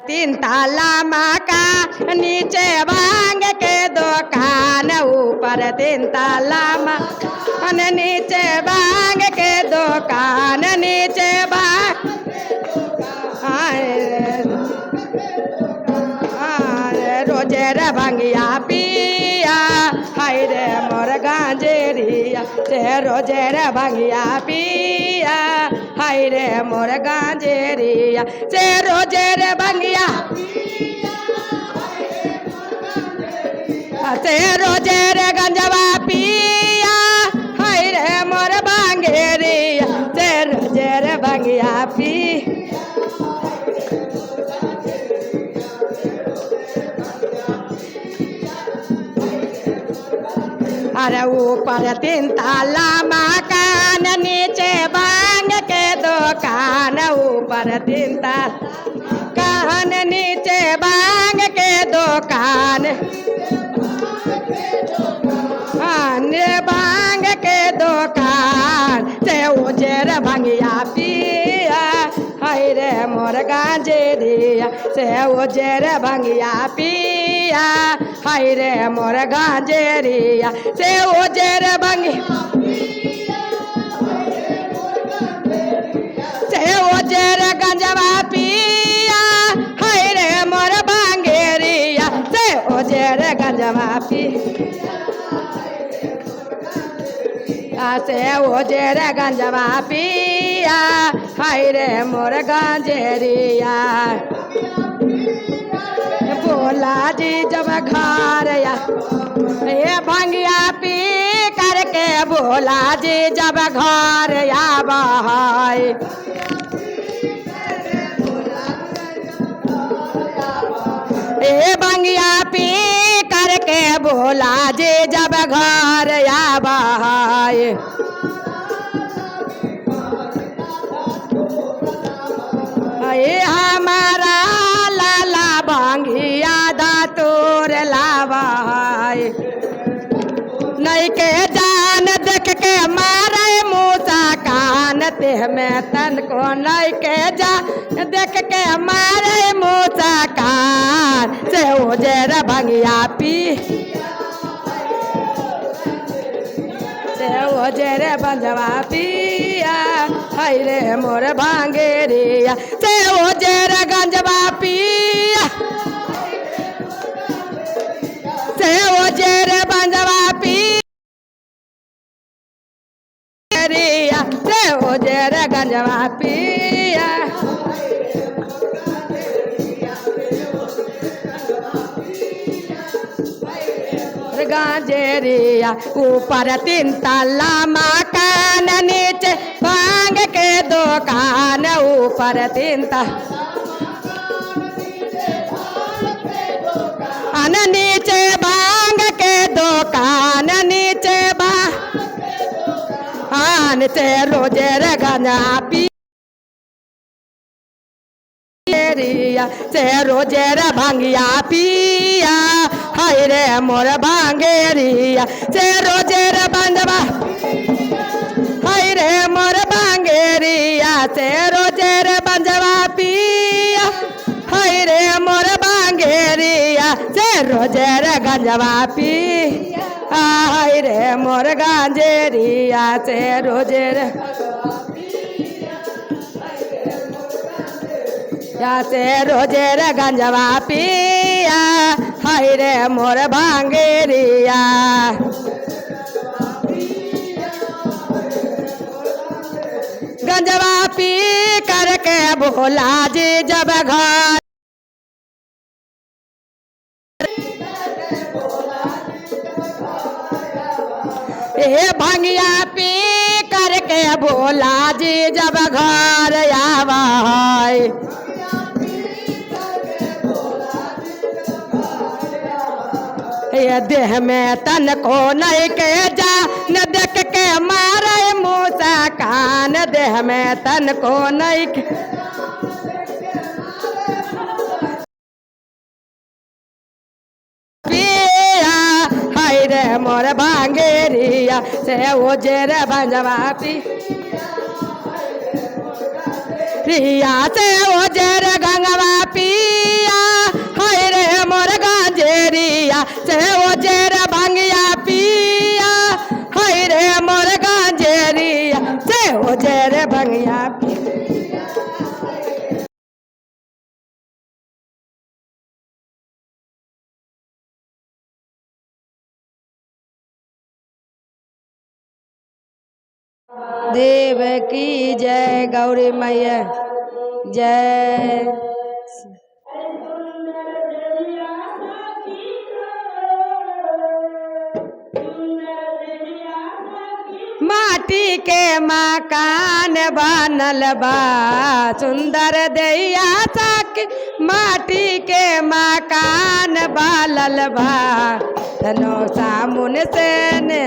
तीन ताला मकान नीचे भांग के दुकान ऊपर तीन ताला मकान नीचे भांग के दुकान नीचे भांग रोजे रे भंगिया पिया हाय रे मोर गांजेरिया से रोजे रे भंगिया पिया हाय रे मोर गांजेरिया से रोजे रे भंगिया से रोजे रे गंजवा पिया हाय रे मोर भांगेरिया से रोजे रे भंगिया पी अरे ऊपर तीन ताला मकान नीचे भांग के दुकान ऊपर तीन ताला कान नीचे भांग के दुकान भांग के दुकान से उजर भंगिया पिया हाय रे मोर गांजेरिया से उजर भंगिया पिया हाय रे मोर गांजेरिया से उजर भंगिया से उजर गंजवा पिया हाय रे मोर भांगेरिया से उजर गंजवा पिया से उजर गंजवा पिया हाय रे मोर गांजेरिया बोला जी जब घर या ये भंगिया पी करके बोला जी जब घर या बहाय ये भंगिया पी करके बोला जी जब घर या बहाय ये हमारा लाला भांगिया दातूर लावाय नहीं के जान देख के मारे मूसा कान ते में तन को नहीं के जान देख के मारे मूसा कान से उजर भंगिया पी से उजर बंजवा पिया हाय रे मोर भांगेरिया से उजर गंजवा पिया से उजर बंजवा पिया से उजर गंजवा पिया गांजेरिया ऊपर तीन ताला मकान नीचे भांग के दुकान ऊपर तीन ताला नीचे भांग के दुकान नीचे भांग से रोजे रे गंजा पी से रोजे रे भंगिया पिया हाय रे मोर भांगेरिया से रोजे रे बंजवा हाय रे मोर भांगेरिया से रोजे रे बंजवा पिया हाय रे मोर भांगेरिया से रोजे रे गंजवा पिया हाय रे मोर गांजेरिया से रोजे रे या से रोजे रे गंजवा पिया हाय रे मोर भांगेरिया गंजवा पी करके बोला जी जब घर ये भंगिया पी करके बोला जी जब घर आवा ये देह में तन को नहीं के जा न देख के मारे मूसा कान देह में तन को नहीं के पिया हाय रे मोर भांगेरिया से उजर बंजवा पिया से उजर गंगवा पिया देव की जय, गौरी मैया जय। माटी के मकान बनल बा सुंदर दैया साकी, माटी के मकान बालल बा तनो सामुन से ने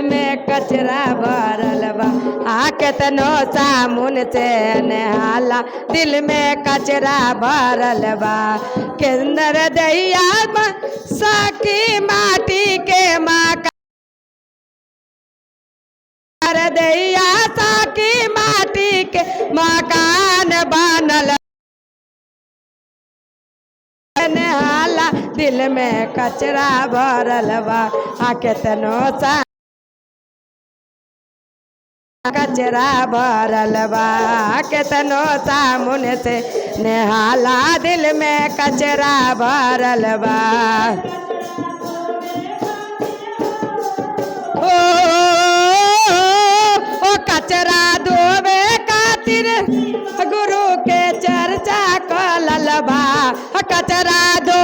में कचरा भरल बा आके तनो सामुन से नहाला दिल में कचरा भरल बा केंद्र दैया साकी माटी के मकान दैया साकी माटी के मकान बनल नहाला दिल में कचरा भरल बा आके तनो सा कचरा भरल बा केतनो सामुन से नहाला दिल में कचरा भरल बा ओ कचरा धोवे खातिर गुरु के चर्चा कलल बा कचरा धो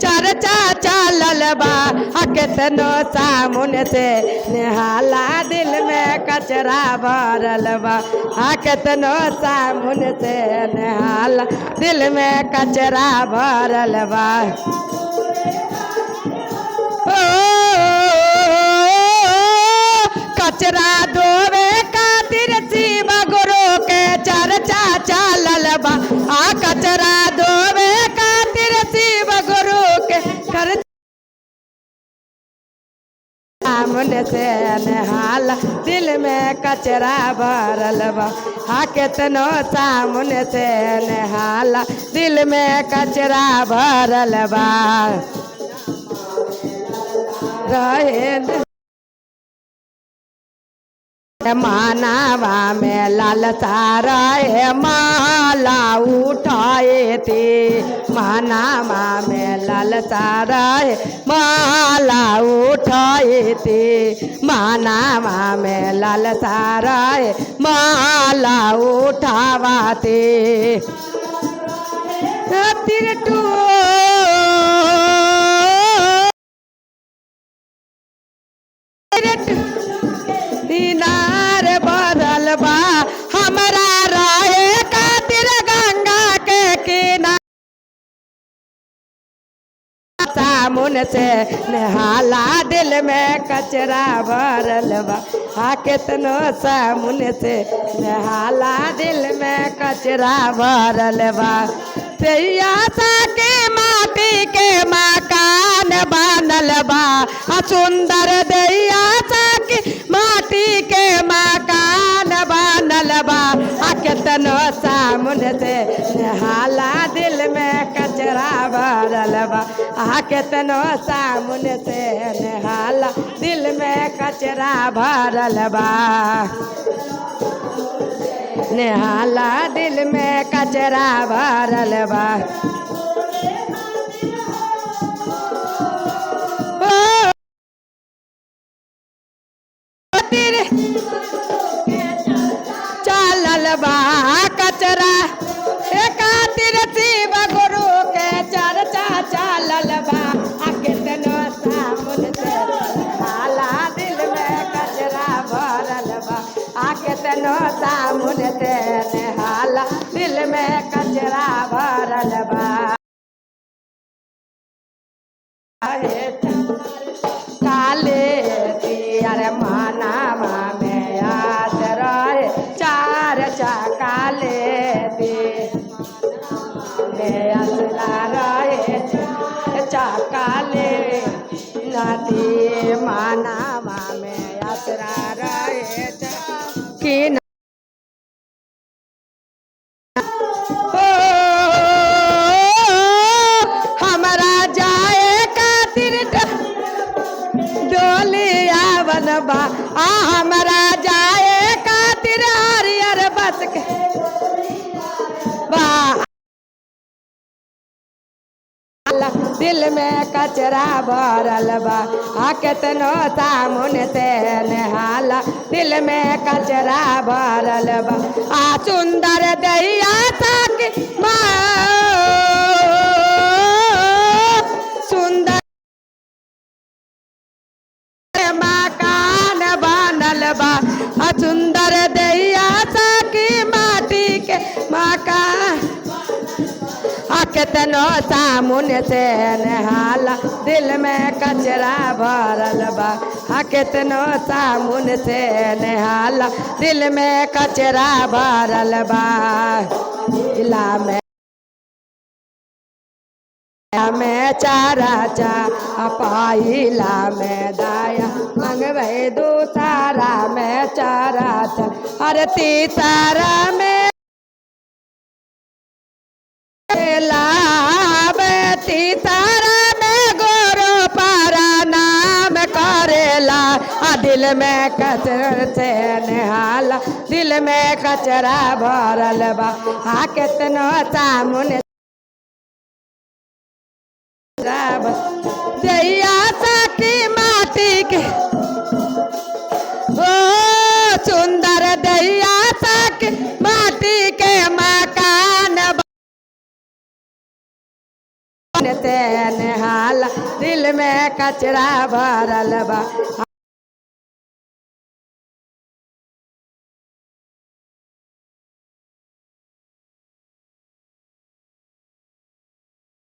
चर्चा चलल बा केतनो सामुन से नहाला दिल में कचरा भरल बा केतनो सामुन से नहाला दिल में कचरा भरल बा कचरा धोवे खातिर शिव गुरु के चर्चा चलल बा कचरा धोवे खातिर शिव गुरु के चर्चा सामुन से नहाला दिल में कचरा भरल बा केतनो सामुन से नहाला दिल में कचरा भरल बा रहे मानावा में लालसा रहे माला उठाए थे मानावा में लालसा रहे माला उठाए थे मानावा में लालसा रहे माला उठावा थे तिरटू दिनार बदल बा हमारा राहे खातिर गंगा के किनारे सामुन से नहाला दिल में कचरा भरल बा केतनो सामुन से नहाला दिल में कचरा भरल बा दैया के माटी के मकान बनल बा सुंदर दैया के माटी के मकान बनल बा केतनो सामुन से नहाला दिल में कचरा भरल बा केतनो सामुन से नहाला दिल में कचरा भरल बा नहाला दिल में कचरा भरल बा चलल बा कचरा खातिर शिव गुरु के चर्चा चलल बा केतनो सामुन से नहाला दिल में कचरा भरल बा केतनो सामुन से नहाला दिल में कचरा भरल बा काले तियर मानावा में आस रहे चार काले असला रहे काले नदी मानावा में असरा रहे कि हमारा जाए खातिर डोलिया बनबा हमारा जाए खातिर हरियर बस के बा दिल में कचरा भरल बा आ केतनो सामुन से नहाला दिल में कचरा भरल बा आ सुंदर दैया तक सुंदर मकान बनल बा आ सुंदर दैया सकी माटी के मकान आ केतनो सामुन से नहाला दिल में कचरा भरल बा आ केतनो सामुन से नहाला दिल में कचरा भरल बा इला में चारा चा पाइला में दाया मंगवे दूसरा में चारा चा अरे तीसरा में लाभ तीसरा में गोरो पारा नाम करेला आ दिल में कचरा से नहाला दिल में कचरा भरल बा आ केतनो सामुन दैया सकी माटी के ओ सुंदर दैया सकी माटी के मकान से नहाला दिल में कचरा भरल बा